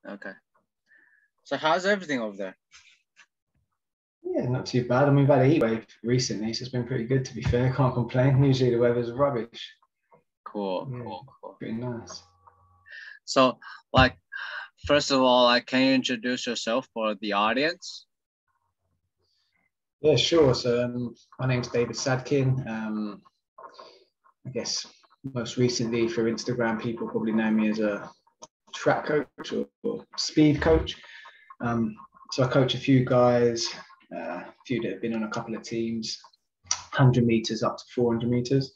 Okay. So how's everything over there? Yeah, not too bad. I mean, we've had a heat wave recently, so it's been pretty good, to be fair. Can't complain. Usually the weather's rubbish. Cool. Pretty nice. So, like, first of all, like, can you introduce yourself for the audience? Yeah, sure. So my name's David Sadkin. I guess most recently for Instagram, people probably know me as a track coach or speed coach. So I coach a few guys, a few that have been on a couple of teams, 100 meters up to 400 meters.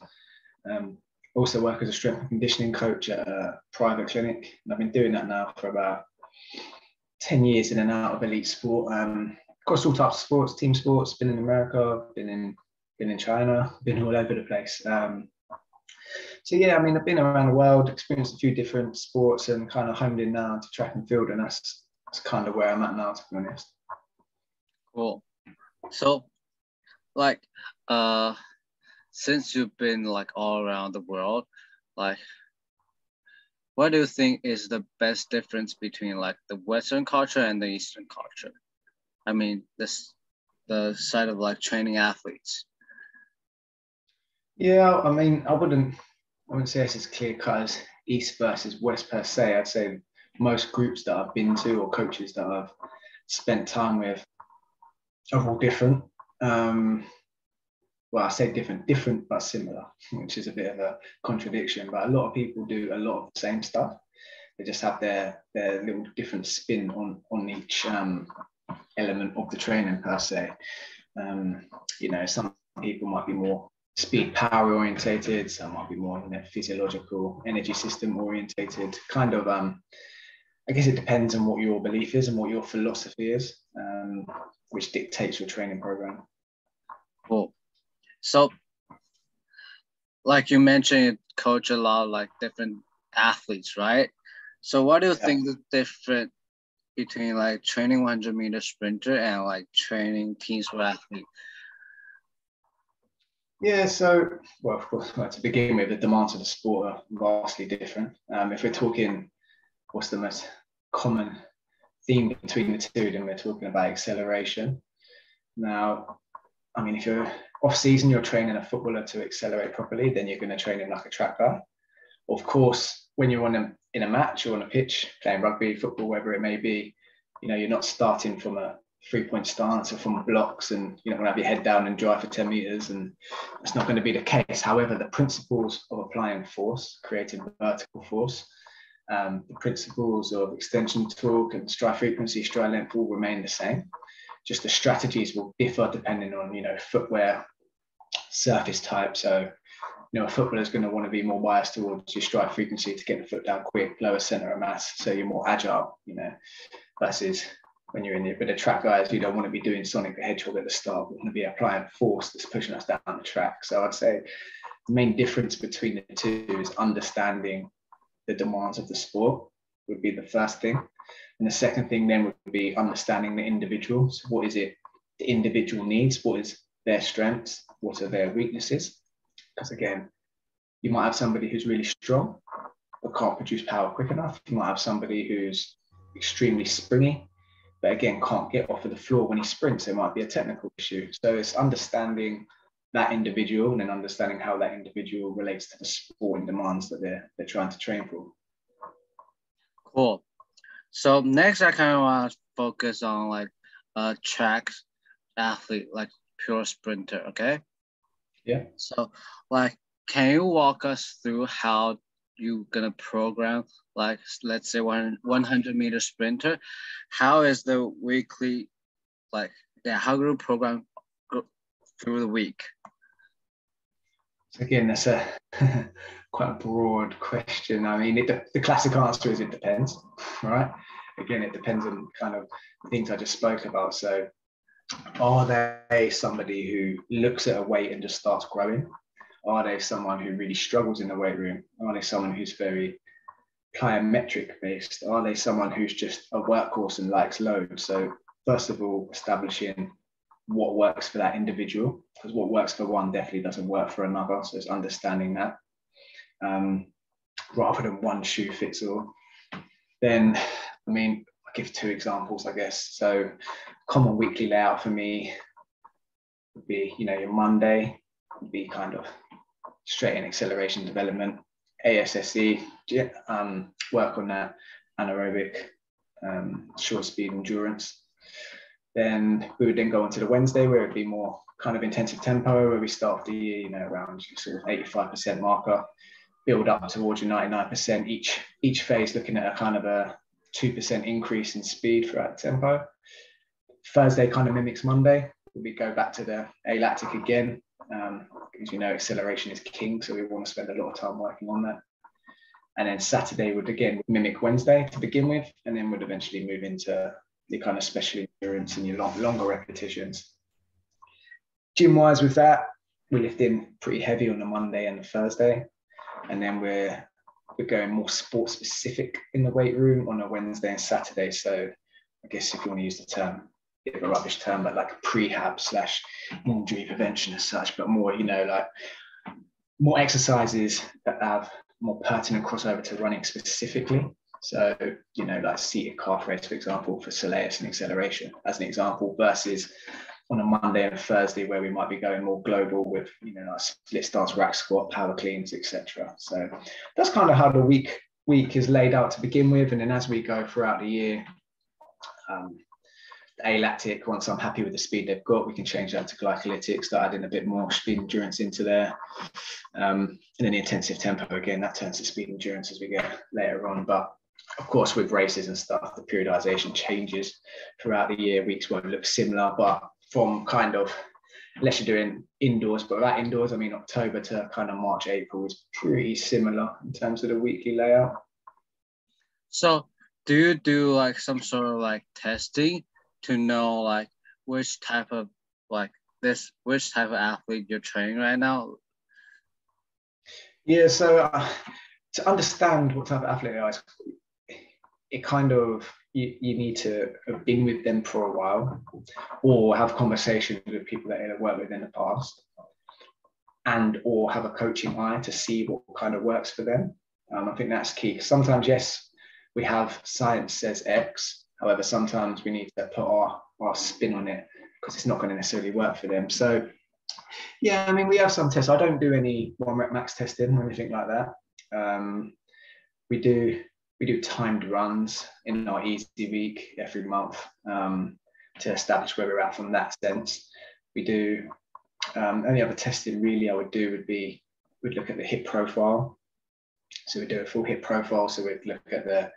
Also work as a strength and conditioning coach at a private clinic. And I've been doing that now for about 10 years in and out of elite sport. Across all types of sports, team sports, been in America, been in China, been all over the place. So yeah, I mean, I've been around the world, experienced a few different sports and kind of honed in now to track and field. And that's kind of where I'm at now, to be honest. Cool. So like, since you've been like all around the world, like, what do you think is the best difference between like the Western culture and the Eastern culture? I mean, the side of like training athletes. Yeah, I mean, I wouldn't say it's as clear cut as East versus West per se. I'd say most groups that I've been to or coaches that I've spent time with are all different. Well, I say different but similar, which is a bit of a contradiction. But a lot of people do a lot of the same stuff. They just have their little different spin on each element of the training per se. You know, some people might be more speed power orientated, some might be more physiological energy system orientated. Kind of, I guess it depends on what your belief is and what your philosophy is, which dictates your training program. Cool. So, like you mentioned, you coach a lot of like different athletes, right? So what do you think is different between like training 100-meter sprinter and like training team sport athlete? Yeah, so, well, of course, to begin with, the demands of the sport are vastly different. If we're talking what's the most common theme between the two, then we're talking about acceleration. Now, I mean, if you're off season, you're training a footballer to accelerate properly, then you're going to train him like a track guy. Of course, when you're in a match or on a pitch, playing rugby, football, wherever it may be, you know, you're not starting from a 3-point stance or from blocks and you're not going to have your head down and drive for 10 meters, and that's not going to be the case. However, the principles of applying force, creating vertical force, the principles of extension torque and stride frequency, stride length will remain the same. Just the strategies will differ depending on, you know, footwear, surface type. So, you know, a footballer is going to want to be more biased towards your stride frequency to get the foot down quick, lower center of mass, so you're more agile, you know, versus when you're in there. But the track guys, you don't want to be doing Sonic the Hedgehog at the start. We want to be applying force that's pushing us down the track. So I'd say the main difference between the two is understanding the demands of the sport would be the first thing. And the second thing then would be understanding the individuals. What is it the individual needs? What is their strengths? What are their weaknesses? Because again, you might have somebody who's really strong but can't produce power quick enough. You might have somebody who's extremely springy, but again, can't get off of the floor when he sprints. There might be a technical issue. So it's understanding that individual and then understanding how that individual relates to the sporting demands that they're trying to train for. Cool. So next, I kind of want to focus on like track athlete, like pure sprinter. Okay. Yeah. So like, can you walk us through how you gonna program, like, let's say 100-meter sprinter? How is the weekly, like, how do you program through the week? So again, that's a quite a broad question. I mean, the classic answer is it depends, right? Again, it depends on kind of the things I just spoke about. So are they somebody who looks at a weight and just starts growing? Are they someone who really struggles in the weight room? Are they someone who's very plyometric based? Are they someone who's just a workhorse and likes load? So first of all, establishing what works for that individual, because what works for one definitely doesn't work for another. So it's understanding that rather than one shoe fits all. Then I mean, I'll give 2 examples, I guess. So common weekly layout for me would be, your Monday would be kind of straight in acceleration development, ASSE, work on that anaerobic, short speed endurance. Then we would then go on to the Wednesday, where it'd be more kind of intensive tempo, where we start the year, around sort of 85% marker, build up towards your 99%, each phase looking at a kind of a 2% increase in speed throughout the tempo. Thursday kind of mimics Monday. We go back to the alactic again, because acceleration is king, so we want to spend a lot of time working on that. And then Saturday would again mimic Wednesday to begin with, and then would eventually move into the kind of special endurance and your longer repetitions. Gym wise with that, we lift in pretty heavy on the Monday and the Thursday, and then we're going more sport specific in the weight room on a Wednesday and Saturday. So I guess if you want to use the term, bit of a rubbish term, but like prehab / injury prevention as such, but more, like more exercises that have more pertinent crossover to running specifically. So, like seated calf raise, for example, for soleus and acceleration as an example, versus on a Monday and a Thursday where we might be going more global with, like split stance, rack squat, power cleans, etc. So that's kind of how the week is laid out to begin with. And then as we go throughout the year, the alactic, once I'm happy with the speed they've got, we can change that to glycolytic, start adding a bit more speed endurance into there. And then the intensive tempo, again, that turns to speed endurance as we get later on. But of course, with races and stuff, the periodization changes throughout the year. Weeks won't look similar, but from kind of, unless you're doing indoors, but that indoors, I mean, October to kind of March, April is pretty similar in terms of the weekly layout. So do you do like some sort of like testing to know like which type of athlete you're training right now? Yeah, so to understand what type of athlete they are, it kind of, you need to have been with them for a while or have conversations with people that they've worked with in the past, and or have a coaching eye to see what kind of works for them. I think that's key. Sometimes, yes, we have science says X, however, sometimes we need to put our spin on it because it's not going to necessarily work for them. So yeah, I mean, we have some tests. I don't do any 1 rep max testing or anything like that. We do timed runs in our easy week every month to establish where we're at from that sense. We do any other testing really I would do we'd look at the hip profile. So we do a full hip profile. So we'd look at the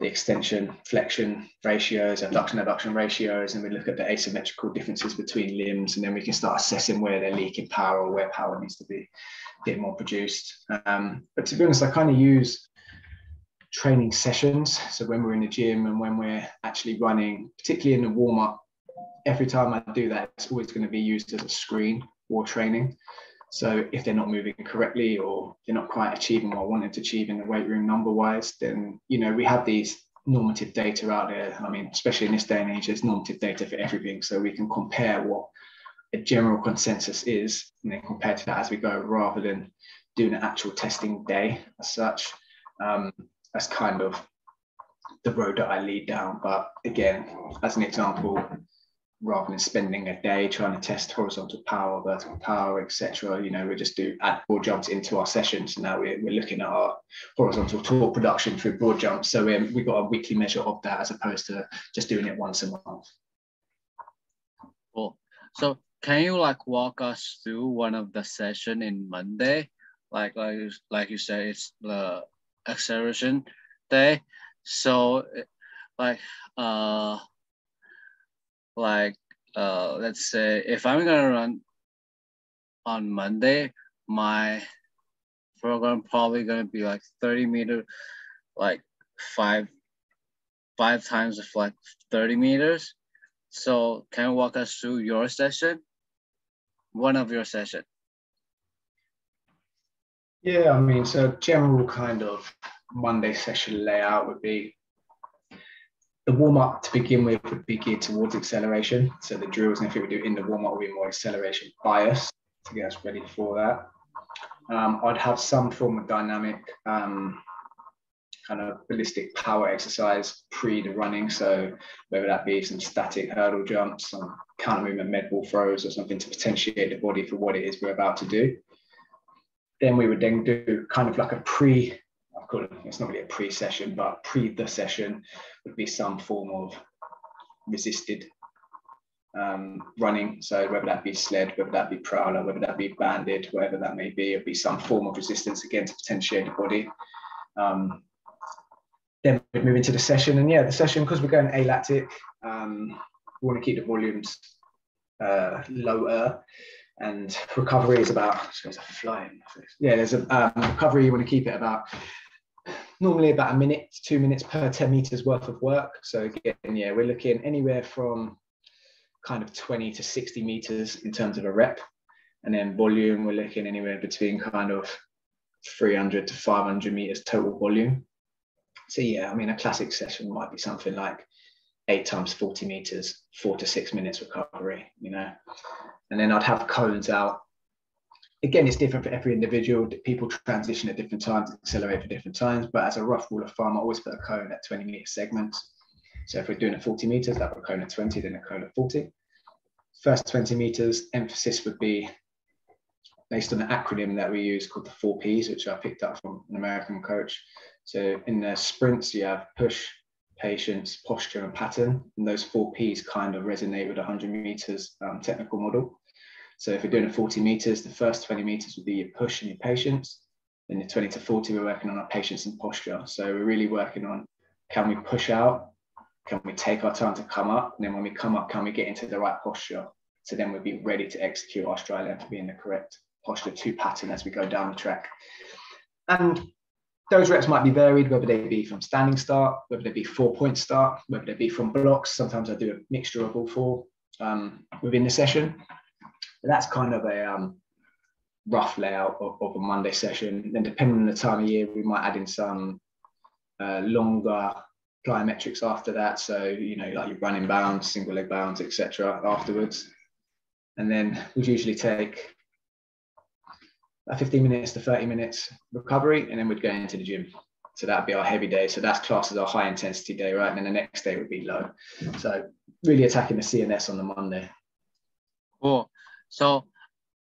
extension, flexion ratios, abduction ratios, and we look at the asymmetrical differences between limbs, and then we can start assessing where they're leaking power or where power needs to be a bit more produced. But to be honest, I kind of use training sessions. So when we're in the gym and when we're actually running, particularly in the warm-up, every time I do that, it's always going to be used as a screen or training. So if they're not moving correctly or they're not quite achieving what I wanted to achieve in the weight room number-wise, then, we have these normative data out there. I mean, especially in this day and age, there's normative data for everything. So we can compare what a general consensus is and then compare to that as we go, rather than doing an actual testing day as such. That's kind of the road that I lead down. But again, as an example, rather than spending a day trying to test horizontal power, vertical power, etc., we just add broad jumps into our sessions. Now we're looking at our horizontal torque production through broad jumps. So we got a weekly measure of that as opposed to just doing it once a month. Cool. So can you walk us through one of the session in Monday? Like you said, it's the acceleration day. So let's say if I'm gonna run on Monday, my program probably gonna be 30 meters, five times of 30 meters. So can you walk us through your session? One of your session. Yeah, I mean, so general kind of Monday session layout would be the warm-up to begin with would be geared towards acceleration. So the drills and everything we do in the warm-up will be more acceleration bias to get us ready for that. I'd have some form of dynamic kind of ballistic power exercise pre the running. So whether that be some static hurdle jumps, some counter movement med ball throws, or something to potentiate the body for what it is we're about to do. Then we would then do kind of like a I call it, it's not really a pre-session, but pre the session would be some form of resisted running. So whether that be sled, whether that be prowler, whether that be banded, whatever that may be, it'll be some form of resistance again to potentiate the body. Then we move into the session, and the session, because we're going alactic, we want to keep the volumes lower, and recovery is about, there's a fly in my face. There's a recovery, you want to keep it about normally about a minute to 2 minutes per 10 meters worth of work. So again, we're looking anywhere from kind of 20 to 60 meters in terms of a rep, and then volume, we're looking anywhere between kind of 300 to 500 meters total volume. So I mean, a classic session might be something like 8 times 40 meters, 4 to 6 minutes recovery, and then I'd have cones out. Again, it's different for every individual. People transition at different times, accelerate for different times, but as a rough rule of thumb, I always put a cone at 20 meter segments. So if we're doing at 40 meters, that would a cone at 20, then a cone at 40. First 20 meters, emphasis would be based on an acronym that we use called the 4 Ps, which I picked up from an American coach. So in the sprints, you have push, patience, posture, and pattern. And those 4 Ps kind of resonate with 100 meters technical model. So if we're doing a 40 meters, the first 20 meters would be your push and your patience. Then the 20 to 40, we're working on our patience and posture. So we're really working on, can we push out? Can we take our time to come up? And then when we come up, can we get into the right posture? So then we'll be ready to execute our stride length to be in the correct posture to pattern as we go down the track. And those reps might be varied, whether they be from standing start, whether they be 4-point start, whether they be from blocks. Sometimes I do a mixture of all 4 within the session. But that's kind of a rough layout of a Monday session. Then depending on the time of year, we might add in some longer plyometrics after that. So, like your running bounds, single leg bounds, etc. afterwards. And then we'd usually take 15 minutes to 30 minutes recovery, and then we'd go into the gym. So that'd be our heavy day. So that's classed as our high intensity day, right? And then the next day would be low. So really attacking the CNS on the Monday. Cool. So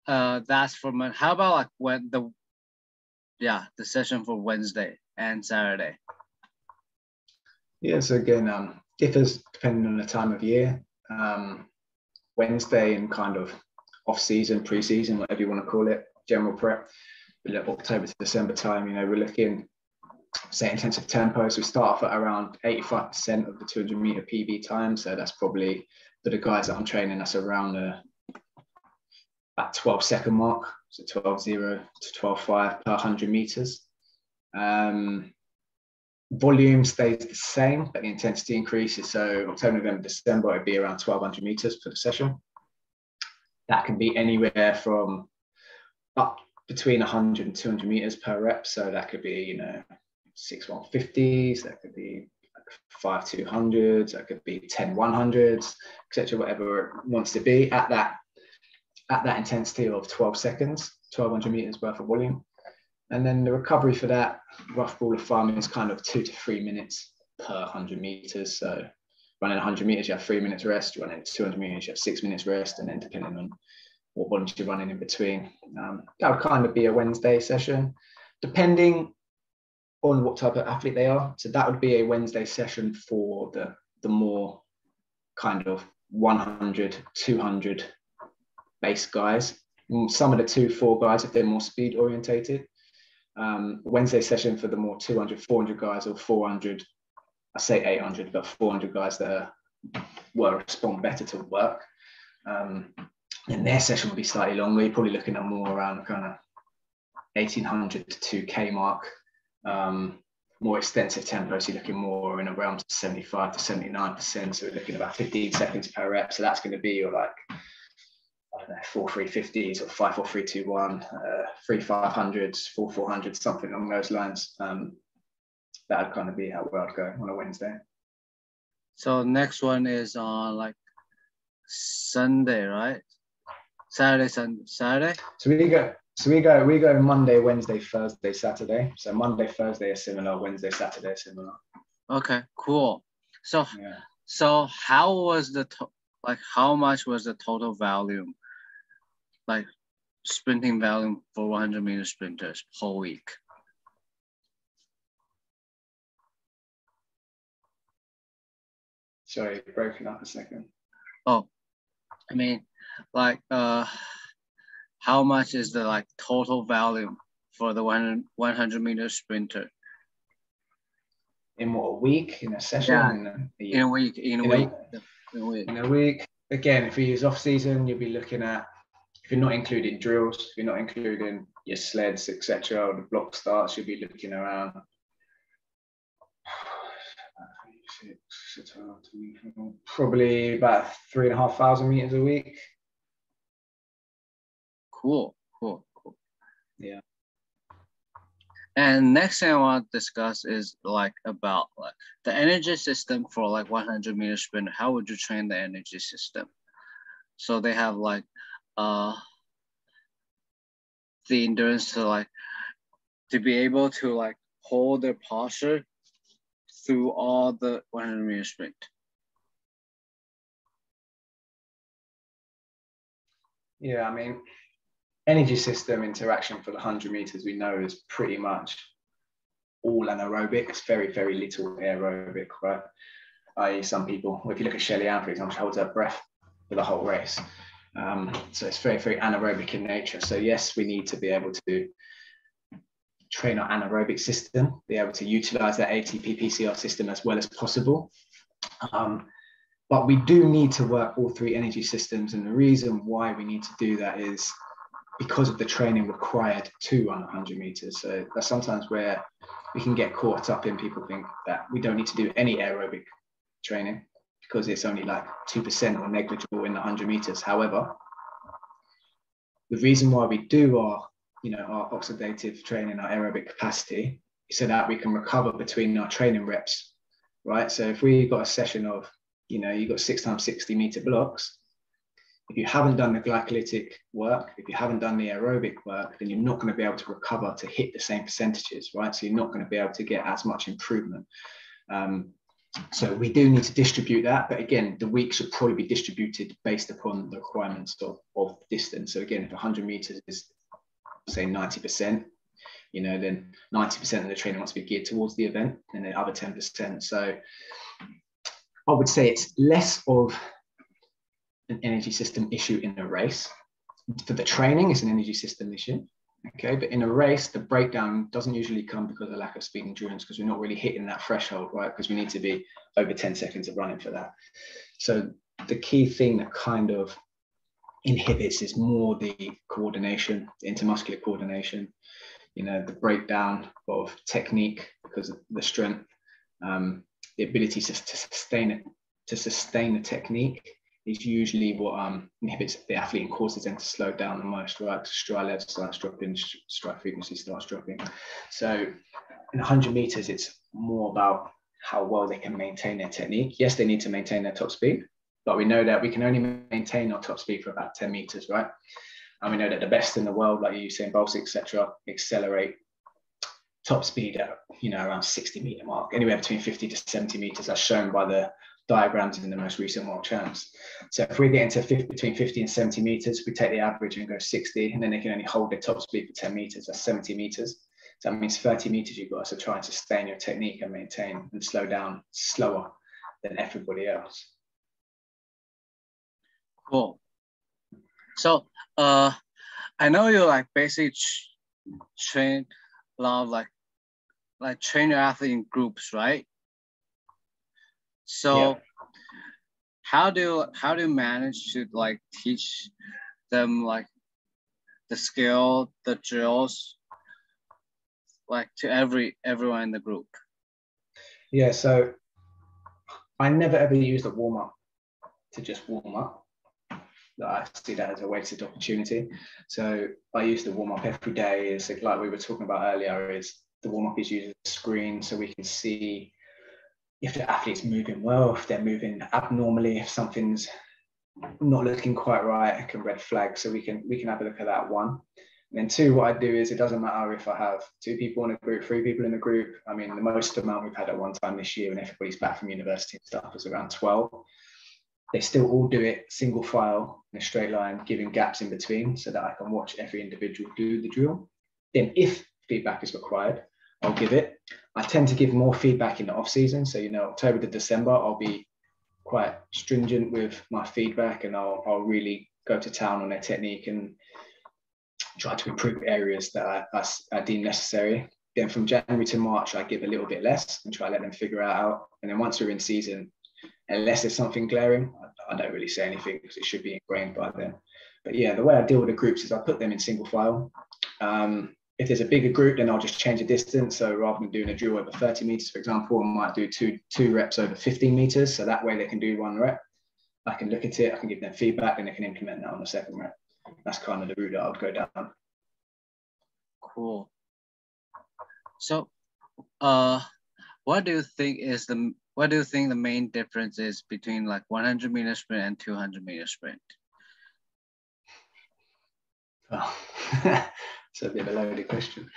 that's for Monday. How about like when the session for Wednesday and Saturday? So again, differs depending on the time of year. Wednesday and kind of off season, pre-season, whatever you want to call it, general prep, October to December time, we're looking, say, intensive tempo. So we start off at around 85% of the 200 meter PB time. So that's probably, for the guys that I'm training, that's around that 12-second mark. So 12.0 to 12.5 per 100 meters. Volume stays the same, but the intensity increases. So October, November, December, it'd be around 1200 meters for the session. That can be anywhere from up between 100 and 200 meters per rep. So that could be, 6 150s, that could be 5 200s, that could be 10 100s, etc. Whatever it wants to be at that intensity of 12 seconds, 1200 meters worth of volume. And then the recovery for that, rough rule of thumb, is kind of 2 to 3 minutes per 100 meters. So running 100 meters, you have 3 minutes rest. You run 200 meters, you have 6 minutes rest. And then depending on what volumes you're running in between, that would kind of be a Wednesday session, depending on what type of athlete they are. So that would be a Wednesday session for the more kind of 100, 200 base guys. Some of the 2-4 guys, if they're more speed orientated. Wednesday session for the more 200, 400 guys, or 400, I say 800, but 400 guys that will respond better to work. And their session will be slightly longer. You're probably looking at more around kind of 1800 to 2K mark. More extensive tempos, you're looking more in around 75 to 79%. So we're looking about 15 seconds per rep. So that's going to be your 4 350s or 5 4 3 2 1, 3 500s, 4 400s, something along those lines. That would kind of be how I'd go on a Wednesday. So next one is on Sunday, right? Saturday. So we go So we go Monday, Wednesday, Thursday, Saturday. So Monday, Thursday are similar. Wednesday, Saturday are similar. Okay, cool. So yeah. So how was how much was the total volume, like sprinting volume for 100-meter sprinters per week? Sorry, broken up a second. Oh, I mean, like how much is the like total volume for the 100-meter sprinter? In what, a week? In a session? Yeah. In a week. Again, if we use off season, you'll be looking at, if you're not including drills, if you're not including your sleds, etc., or the block starts, you'll be looking around probably about 3,500 meters a week. Cool. Yeah. And next thing I want to discuss is about the energy system for 100-meter sprint. How would you train the energy system? So they have the endurance to be able to hold their posture through all the 100-meter sprint. Yeah, I mean, energy system interaction for the 100 meters we know is pretty much all anaerobic. It's very, very little aerobic, right? I.e. some people, if you look at Shelly Ann, for example, she holds her breath for the whole race. So it's very, very anaerobic in nature. So yes, we need to be able to train our anaerobic system, be able to utilize that ATP PCR system as well as possible. But we do need to work all three energy systems. And the reason why we need to do that is because of the training required to run 100 meters. So that's sometimes where we can get caught up in, people think that we don't need to do any aerobic training because it's only 2% or negligible in the 100 meters. However, the reason why we do our oxidative training, our aerobic capacity, is so that we can recover between our training reps, right? So if we got a session of, you've got 6 times 60 meter blocks, if you haven't done the glycolytic work, if you haven't done the aerobic work, then you're not going to be able to recover to hit the same percentages, right? So you're not going to be able to get as much improvement. So we do need to distribute that. But again, the week should probably be distributed based upon the requirements of distance. So again, if 100 meters is, say, 90%, then 90% of the training must be geared towards the event and the other 10%. So I would say it's less of an energy system issue in a race. For the training, it's an energy system issue. Okay, but in a race, the breakdown doesn't usually come because of lack of speed endurance, because we're not really hitting that threshold, right? Because we need to be over 10 seconds of running for that. So the key thing that kind of inhibits is more the coordination, the intermuscular coordination, the breakdown of technique because of the strength, the ability to sustain the technique is usually what inhibits the athlete and causes them to slow down the most, right? Stride level starts dropping, stride frequency starts dropping. So in 100 meters, it's more about how well they can maintain their technique. Yes, they need to maintain their top speed, but we know that we can only maintain our top speed for about 10 meters, right? And we know that the best in the world, like Usain Bolt, etc., accelerate top speed at around 60 meter mark, anywhere between 50 to 70 meters, as shown by the diagrams in the most recent world champs. So if we get into between 50 and 70 meters, we take the average and go 60, and then they can only hold their top speed for 10 meters. That's 70 meters. So that means 30 meters you've got to try and sustain your technique and maintain and slow down slower than everybody else. Cool. So I know you basically train a lot of train your athlete in groups, right? So yeah. How do you manage to teach them the skill, the drills, to everyone in the group? Yeah, so I never ever used a warm-up to just warm up. I see that as a wasted opportunity. So I used to warm up every day. It's like we were talking about earlier, is the warm-up is using a screen so we can see if the athlete's moving well, if they're moving abnormally, if something's not looking quite right, it can red flag. So we can have a look at that one. And then two, what I do is it doesn't matter if I have 2 people in a group, 3 people in a group. I mean, the most amount we've had at one time this year when everybody's back from university and stuff was around 12. They still all do it single file in a straight line, giving gaps in between so that I can watch every individual do the drill. Then if feedback is required, I'll give it. I tend to give more feedback in the off season. So, October to December, I'll be quite stringent with my feedback, and I'll really go to town on their technique and try to improve areas that I deem necessary. Then from January to March, I give a little bit less and try to let them figure it out. And then once we're in season, unless there's something glaring, I don't really say anything because it should be ingrained by then. But yeah, the way I deal with the groups is I put them in single file. If there's a bigger group, then I'll just change the distance. So rather than doing a drill over 30 meters, for example, I might do two reps over 15 meters. So that way they can do 1 rep. I can look at it, I can give them feedback, and they can implement that on the 2nd rep. That's kind of the route that I would go down. Cool. So, what do you think the main difference is between like 100-meter sprint and 200-meter sprint? Oh, it's a bit of a loaded question.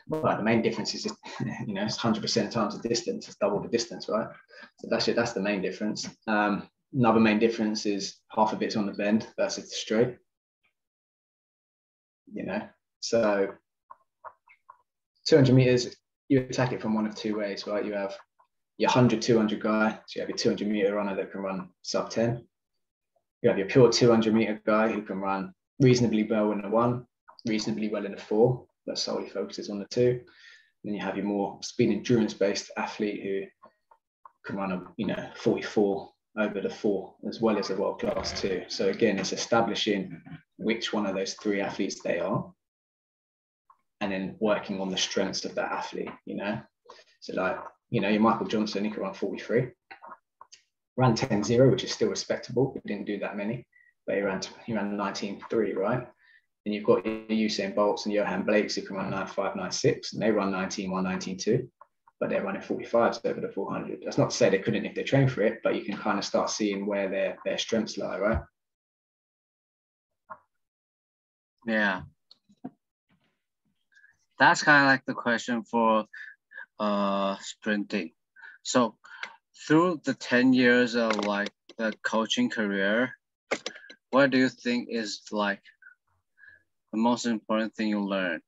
Well, the main difference is, it's 100% times the distance, it's double the distance, right? So that's the main difference. Another main difference is half of it's on the bend versus the straight. So 200 meters, you attack it from one of 2 ways, right? You have your 100-200 guy, so you have your 200-meter runner that can run sub 10. You have your pure 200-meter guy who can run reasonably well in the 1, reasonably well in the 4, but solely focuses on the 2. Then you have your more speed endurance-based athlete who can run 44 over the 4 as well as a world class 2. So again, it's establishing which one of those 3 athletes they are, and then working on the strengths of that athlete. So like your Michael Johnson, he could run 43, ran 10.0, which is still respectable. He didn't do that many, but he ran 19.3, right? And you've got your Usain Bolts and Johan Blakes who can run 9.5, 9.6, and they run 19.1, 19.2, but they're running 45s over the 400. That's not to say they couldn't if they train for it, but you can kind of start seeing where their strengths lie, right? Yeah. That's kind of like the question for sprinting. So through the 10 years of like the coaching career, what do you think is like the most important thing you learned?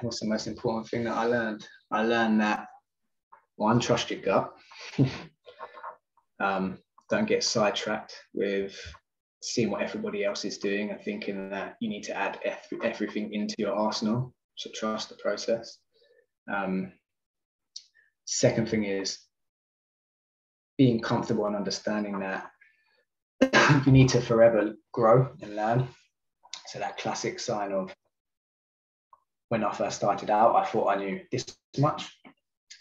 What's the most important thing that I learned? I learned that, 1, trust your gut. Don't get sidetracked with seeing what everybody else is doing and thinking that you need to add everything into your arsenal. So trust the process. Second thing is being comfortable and understanding that you need to forever grow and learn. So that classic sign of when I first started out, I thought I knew this much.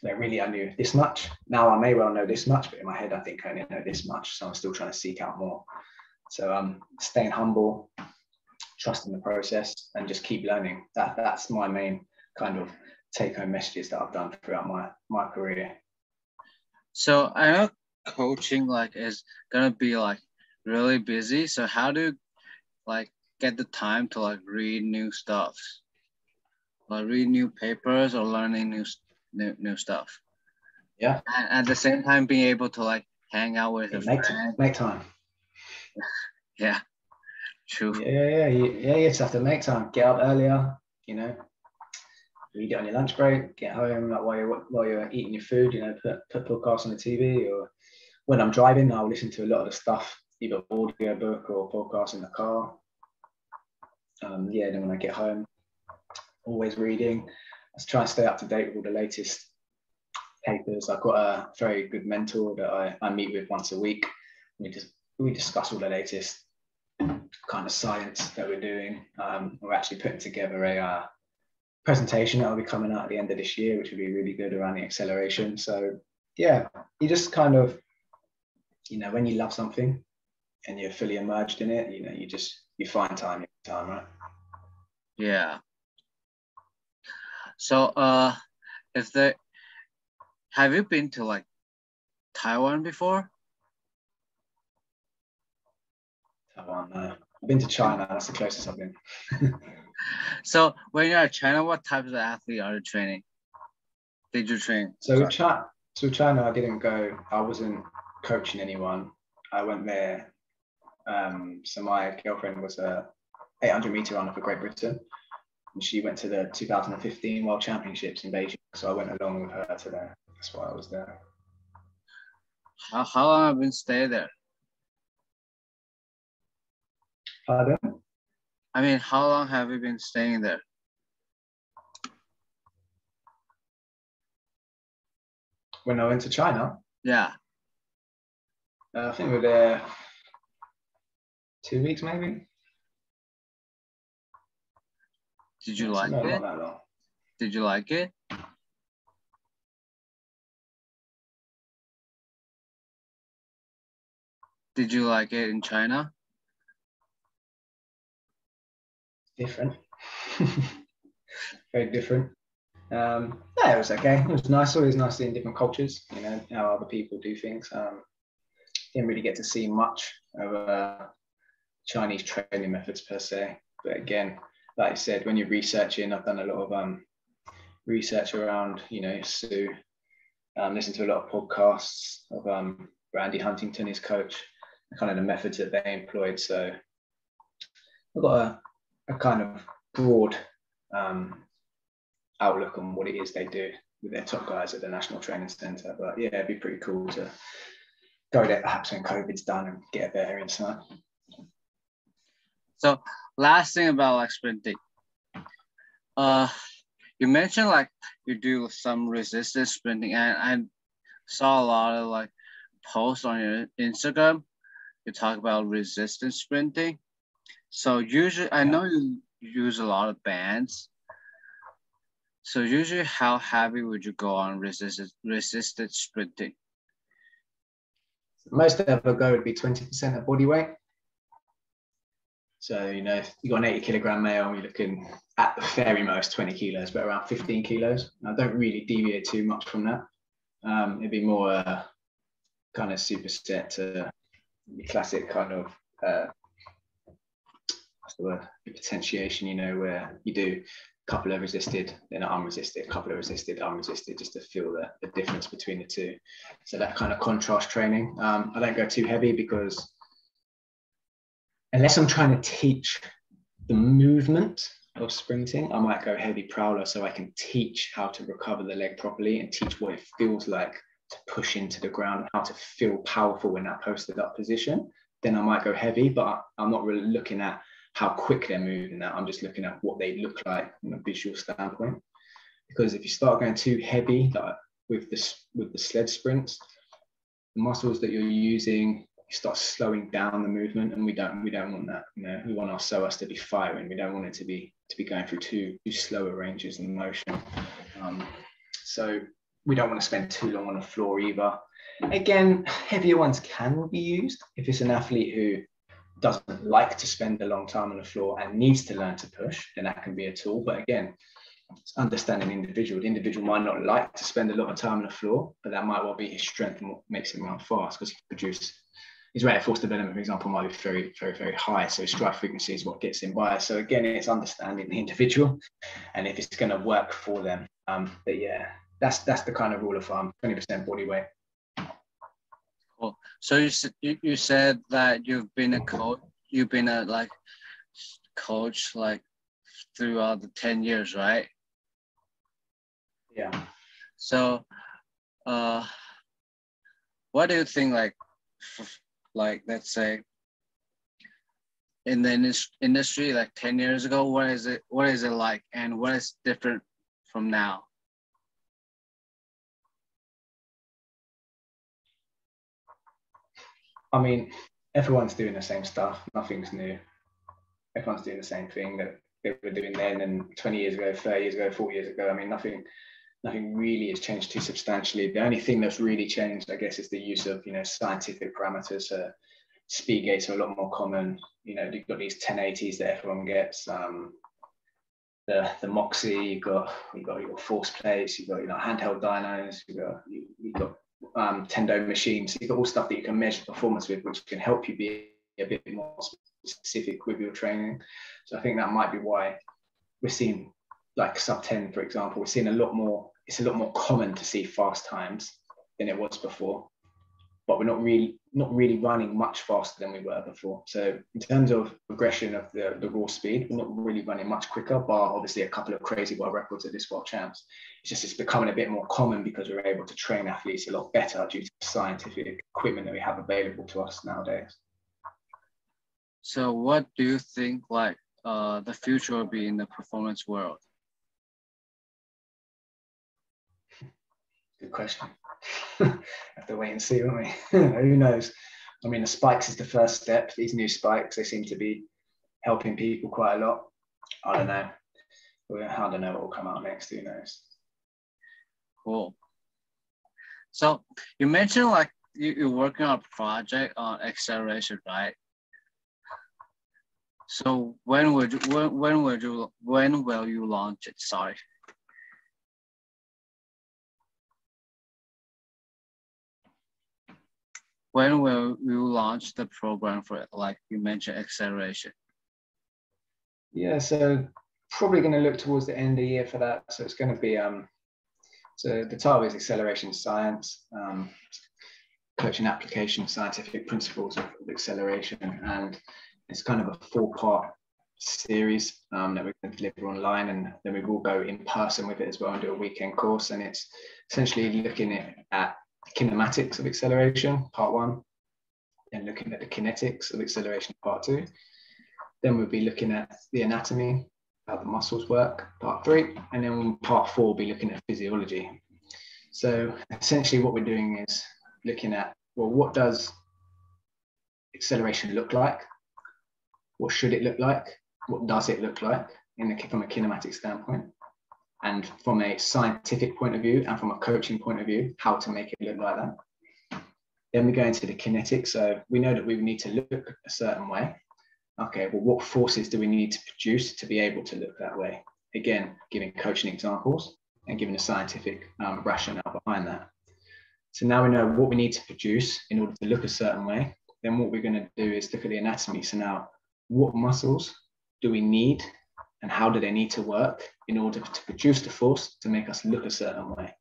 But really, I knew this much. Now I may well know this much, but in my head, I think I only know this much. So I'm still trying to seek out more. So staying humble, trusting the process, and just keep learning. That's my main kind of take-home messages that I've done throughout my career. So I know coaching like is gonna be like really busy. So how do you like get the time to like read new stuff, like read new papers or learning new stuff? Yeah. And at the same time, being able to like hang out with a friend. Make time. Yeah, true. Yeah. You just have to make time. Get up earlier. Read it on your lunch break. Get home like while you're eating your food. Put podcasts on the TV, or when I'm driving, I'll listen to a lot of the stuff, either audio book or podcast in the car. Then when I get home, always reading. Let's try and stay up to date with all the latest papers. I've got a very good mentor that I meet with once a week. We discuss all the latest kind of science that we're doing. We're actually putting together a presentation that will be coming out at the end of this year, which will be really good around the acceleration. So yeah, you just kind of, when you love something and you're fully immersed in it, you find time, right? Yeah. So have you been to like Taiwan before? I've been to China. That's the closest I've been. So when you're at China, what types of athlete are you training? Did you train? So China, I didn't go. I wasn't coaching anyone. I went there. So my girlfriend was a 800-meter runner for Great Britain, and she went to the 2015 World Championships in Beijing. So I went along with her to there. That's why I was there. How long have you been staying there? Pardon? I mean, how long have you been staying there? When I went to China? Yeah. I think we were there 2 weeks, maybe. Did you like it? Not that long. Did you like it? Did you like it in China? Different. Very different. Yeah, it was okay. It was nice. Always nice seeing different cultures, you know, how other people do things. Didn't really get to see much of Chinese training methods per se. But again, like I said, when you're researching, I've done a lot of research around, you know, Sue. Listened to a lot of podcasts of Randy Huntington, his coach, kind of the methods that they employed. So I've got a kind of broad outlook on what it is they do with their top guys at the National Training Centre. But yeah, it'd be pretty cool to go there perhaps when COVID's done and get a better insight. So last thing about like sprinting, you mentioned like you do some resistance sprinting, and I saw a lot of like posts on your Instagram. You talk about resistance sprinting. So usually, I know you use a lot of bands. So usually, how heavy would you go on resistance sprinting? Most of a go would be 20% of body weight. So, you know, if you got an 80-kilogram male, you're looking at the very most 20 kilos, but around 15 kilos. I don't really deviate too much from that. It'd be more kind of superset to the classic kind of what's the word? Potentiation, you know, where you do a couple of resisted, then unresisted, a couple of resisted, unresisted, just to feel the difference between the two. So that kind of contrast training. I don't go too heavy because unless I'm trying to teach the movement of sprinting, I might go heavy prowler so I can teach how to recover the leg properly and teach what it feels like to push into the ground, how to feel powerful in that posted up position. Then I might go heavy, but I'm not really looking at how quick they're moving that. I'm just looking at what they look like from a visual standpoint. Because if you start going too heavy, like with the sled sprints, the muscles that you're using, you start slowing down the movement, and we don't want that. You know, we want our psoas to be firing. We don't want it to be going through too slower ranges of motion. So we don't want to spend too long on the floor either. Again, heavier ones can be used if it's an athlete who doesn't like to spend a long time on the floor and needs to learn to push, then that can be a tool. But again, it's understanding the individual. The individual might not like to spend a lot of time on the floor, but that might well be his strength and what makes him run fast, because he can produce his rate of force development, for example, might be very, very, very high. So his stride frequency is what gets him by. So again, it's understanding the individual and if it's going to work for them. But yeah, that's the kind of rule of thumb: 20% body weight. Cool. So you said that you've been a coach. You've been a like coach like throughout the 10 years, right? Yeah. So, what do you think? Like let's say in the industry like 10 years ago, what is it like, and what is different from now? I mean, everyone's doing the same stuff. Nothing's new. Everyone's doing the same thing that they were doing then and 20 years ago, 30 years ago, 40 years ago. I mean, nothing really has changed too substantially. The only thing that's really changed, I guess, is the use of, you know, scientific parameters. Speed gates are a lot more common. You know, you've got these 1080s that everyone gets. The Moxie, you've got your force plates, you've got, you know, handheld dynos, you've got Tendo machines. You've got all stuff that you can measure performance with, which can help you be a bit more specific with your training. So I think that might be why we're seeing like sub 10, for example, we're seeing a lot more, it's a lot more common to see fast times than it was before, but we're not really running much faster than we were before. So in terms of progression of the raw speed, we're not really running much quicker, bar obviously a couple of crazy world records at this world champs. It's becoming a bit more common because we're able to train athletes a lot better due to the scientific equipment that we have available to us nowadays. So what do you think like the future will be in the performance world? Good question. Have to wait and see, won't we? Who knows? I mean, the spikes is the first step. These new spikes, they seem to be helping people quite a lot. I don't know. I don't know what will come out next. Who knows? Cool. So you mentioned like you're working on a project on acceleration, right? So when will you launch it? Sorry. When will you launch the program for it? Like you mentioned, acceleration. Yeah, so probably going to look towards the end of the year for that. So it's going to be so the title is Acceleration Science, Coaching Application of Scientific Principles of Acceleration, and it's kind of a 4-part series that we're going to deliver online, and then we will go in person with it as well and do a weekend course. And it's essentially looking at kinematics of acceleration, part 1, and looking at the kinetics of acceleration, part 2. Then we'll be looking at the anatomy, how the muscles work, part 3, and then part 4 will be looking at physiology. So essentially what we're doing is looking at, well, what does acceleration look like? What should it look like? What does it look like from a kinematic standpoint? And from a scientific point of view and from a coaching point of view, how to make it look like that. Then we go into the kinetics. So we know that we need to look a certain way. Okay, well, what forces do we need to produce to be able to look that way? Again, giving coaching examples and giving a scientific rationale behind that. So now we know what we need to produce in order to look a certain way. Then what we're going to do is look at the anatomy. So now, what muscles do we need and how do they need to work in order to produce the force to make us look a certain way,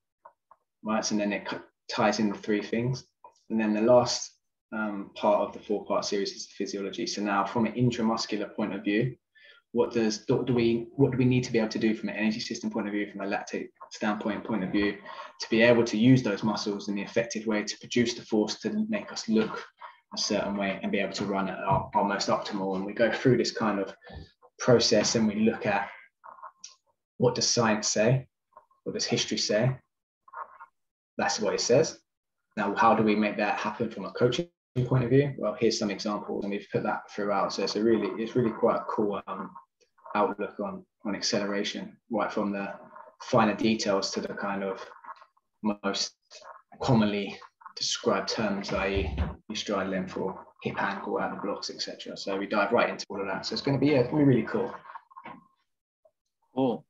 right? So then it ties in the 3 things. And then the last part of the 4-part series is the physiology. So now from an intramuscular point of view, what do we need to be able to do from an energy system point of view, from a lactate standpoint point of view, to be able to use those muscles in the effective way to produce the force to make us look a certain way and be able to run at our most optimal. And we go through this kind of process and we look at, what does science say? What does history say? That's what it says. Now, how do we make that happen from a coaching point of view? Well, here's some examples, and we've put that throughout. So it's really quite a cool outlook on acceleration, right from the finer details to the kind of most commonly described terms, i.e. your stride length or hip angle out of the blocks, etc. So we dive right into all of that. So it's going to be really cool. Cool.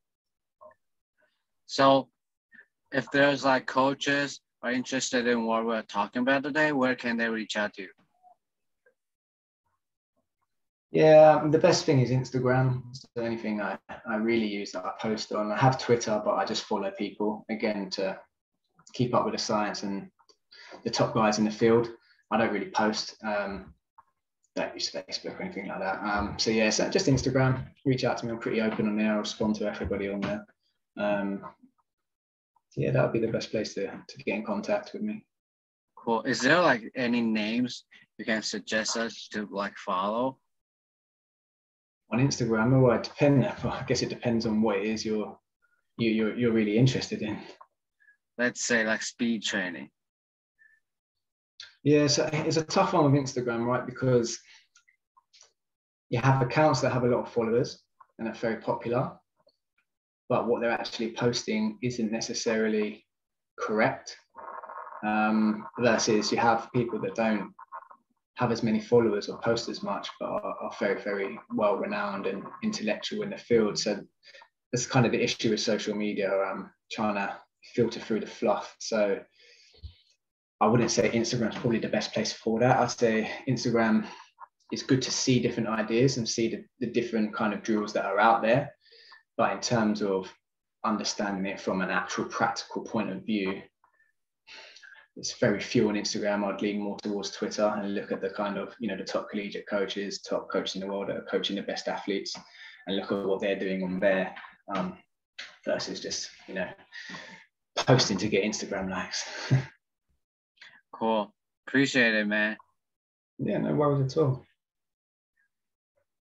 So if there's like coaches are interested in what we're talking about today, where can they reach out to you? Yeah, the best thing is Instagram. It's the only thing I really use that I post on. I have Twitter, but I just follow people, again, to keep up with the science and the top guys in the field. I don't really post, don't use Facebook or anything like that. So yeah, so just Instagram, reach out to me. I'm pretty open on there. I'll respond to everybody on there. Yeah, that would be the best place to get in contact with me. Cool. Is there like any names you can suggest us to like follow? On Instagram, well, it depends. I guess it depends on what it is you're really interested in. Let's say like speed training. Yeah, so it's a tough one with Instagram, right? Because you have accounts that have a lot of followers and are very popular, but what they're actually posting isn't necessarily correct. Versus you have people that don't have as many followers or post as much, but are very, very well renowned and intellectual in the field. So that's kind of the issue with social media, trying to filter through the fluff. So I wouldn't say Instagram is probably the best place for that. I'd say Instagram it's good to see different ideas and see the different kind of drills that are out there. But in terms of understanding it from an actual practical point of view, it's very few on Instagram. I'd lean more towards Twitter and look at the kind of, you know, the top collegiate coaches, top coaches in the world that are coaching the best athletes, and look at what they're doing on there versus just, you know, posting to get Instagram likes. Cool. Appreciate it, man. Yeah, no worries at all.